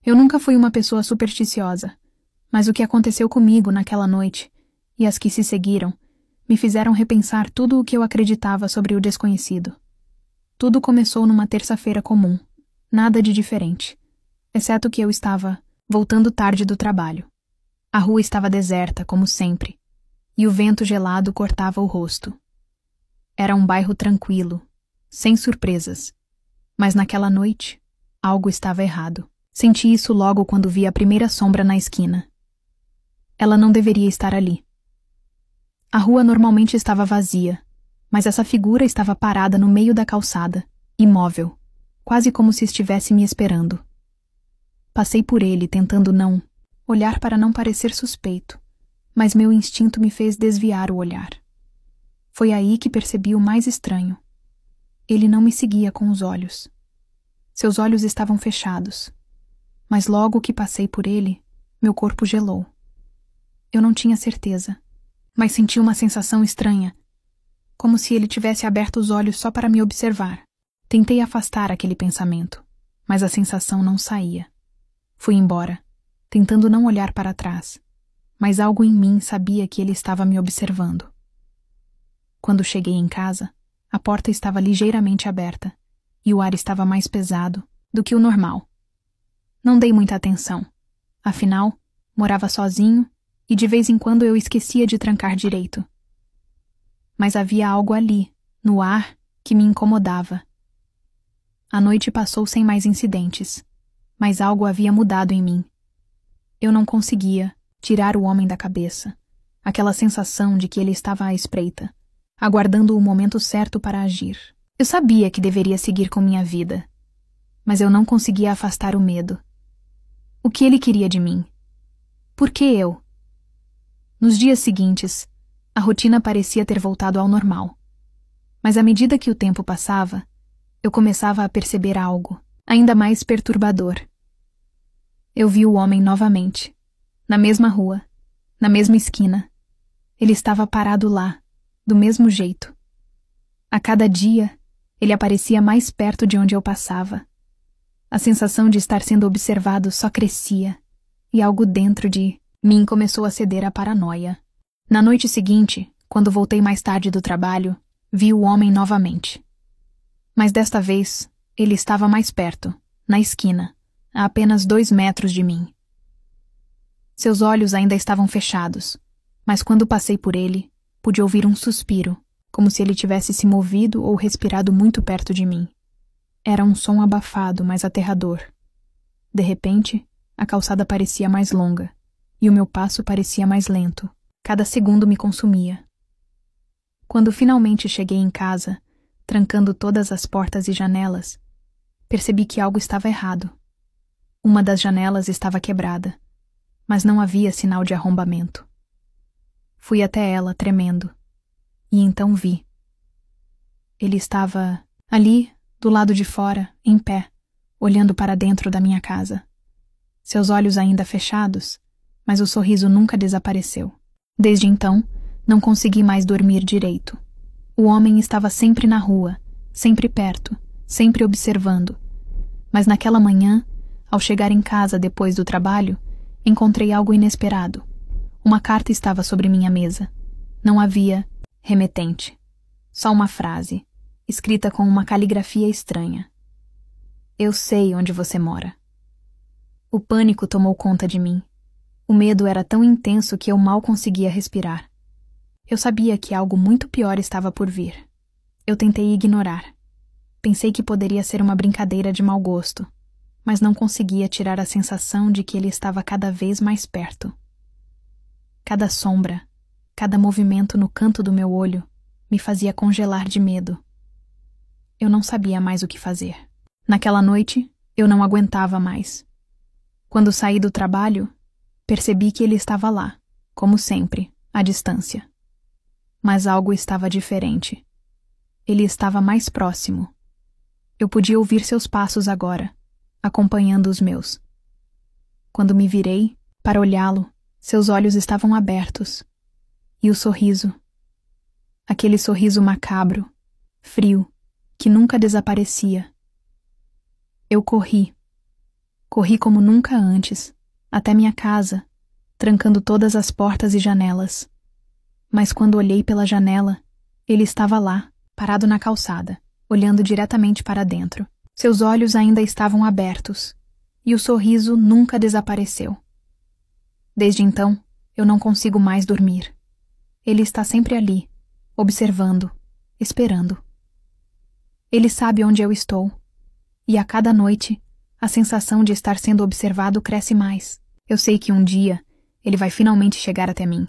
Eu nunca fui uma pessoa supersticiosa, mas o que aconteceu comigo naquela noite, e as que se seguiram, me fizeram repensar tudo o que eu acreditava sobre o desconhecido. Tudo começou numa terça-feira comum, nada de diferente, exceto que eu estava voltando tarde do trabalho. A rua estava deserta, como sempre, e o vento gelado cortava o rosto. Era um bairro tranquilo, sem surpresas, mas naquela noite, algo estava errado. Senti isso logo quando vi a primeira sombra na esquina. Ela não deveria estar ali. A rua normalmente estava vazia, mas essa figura estava parada no meio da calçada, imóvel, quase como se estivesse me esperando. Passei por ele tentando não olhar para não parecer suspeito, mas meu instinto me fez desviar o olhar. Foi aí que percebi o mais estranho. Ele não me seguia com os olhos. Seus olhos estavam fechados, mas logo que passei por ele, meu corpo gelou. Eu não tinha certeza, mas senti uma sensação estranha, como se ele tivesse aberto os olhos só para me observar. Tentei afastar aquele pensamento, mas a sensação não saía. Fui embora, tentando não olhar para trás, mas algo em mim sabia que ele estava me observando. Quando cheguei em casa, a porta estava ligeiramente aberta e o ar estava mais pesado do que o normal. Não dei muita atenção. Afinal, morava sozinho e de vez em quando eu esquecia de trancar direito. Mas havia algo ali, no ar, que me incomodava. A noite passou sem mais incidentes, mas algo havia mudado em mim. Eu não conseguia tirar o homem da cabeça, aquela sensação de que ele estava à espreita, aguardando o momento certo para agir. Eu sabia que deveria seguir com minha vida, mas eu não conseguia afastar o medo. O que ele queria de mim? Por que eu? Nos dias seguintes, a rotina parecia ter voltado ao normal. Mas à medida que o tempo passava, eu começava a perceber algo ainda mais perturbador. Eu vi o homem novamente, na mesma rua, na mesma esquina. Ele estava parado lá, do mesmo jeito. A cada dia, ele aparecia mais perto de onde eu passava. A sensação de estar sendo observado só crescia, e algo dentro de mim começou a ceder à paranoia. Na noite seguinte, quando voltei mais tarde do trabalho, vi o homem novamente. Mas desta vez, ele estava mais perto, na esquina, a apenas 2 metros de mim. Seus olhos ainda estavam fechados, mas quando passei por ele, pude ouvir um suspiro, como se ele tivesse se movido ou respirado muito perto de mim. Era um som abafado, mas aterrador. De repente, a calçada parecia mais longa, e o meu passo parecia mais lento. Cada segundo me consumia. Quando finalmente cheguei em casa, trancando todas as portas e janelas, percebi que algo estava errado. Uma das janelas estava quebrada, mas não havia sinal de arrombamento. Fui até ela, tremendo, e então vi. Ele estava ali, do lado de fora, em pé, olhando para dentro da minha casa. Seus olhos ainda fechados, mas o sorriso nunca desapareceu. Desde então, não consegui mais dormir direito. O homem estava sempre na rua, sempre perto, sempre observando. Mas naquela manhã, ao chegar em casa depois do trabalho, encontrei algo inesperado. Uma carta estava sobre minha mesa. Não havia remetente. Só uma frase, escrita com uma caligrafia estranha. Eu sei onde você mora. O pânico tomou conta de mim. O medo era tão intenso que eu mal conseguia respirar. Eu sabia que algo muito pior estava por vir. Eu tentei ignorar. Pensei que poderia ser uma brincadeira de mau gosto, mas não conseguia tirar a sensação de que ele estava cada vez mais perto. Cada sombra, cada movimento no canto do meu olho me fazia congelar de medo. Eu não sabia mais o que fazer. Naquela noite, eu não aguentava mais. Quando saí do trabalho, percebi que ele estava lá, como sempre, à distância. Mas algo estava diferente. Ele estava mais próximo. Eu podia ouvir seus passos agora, acompanhando os meus. Quando me virei, para olhá-lo, seus olhos estavam abertos. E o sorriso. Aquele sorriso macabro, frio, que nunca desaparecia. Eu corri. Corri como nunca antes, até minha casa, trancando todas as portas e janelas. Mas quando olhei pela janela, ele estava lá, parado na calçada, olhando diretamente para dentro. Seus olhos ainda estavam abertos, e o sorriso nunca desapareceu. Desde então, eu não consigo mais dormir. Ele está sempre ali, observando, esperando. Ele sabe onde eu estou, e a cada noite, a sensação de estar sendo observado cresce mais. Eu sei que um dia, ele vai finalmente chegar até mim,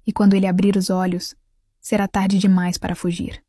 e quando ele abrir os olhos, será tarde demais para fugir.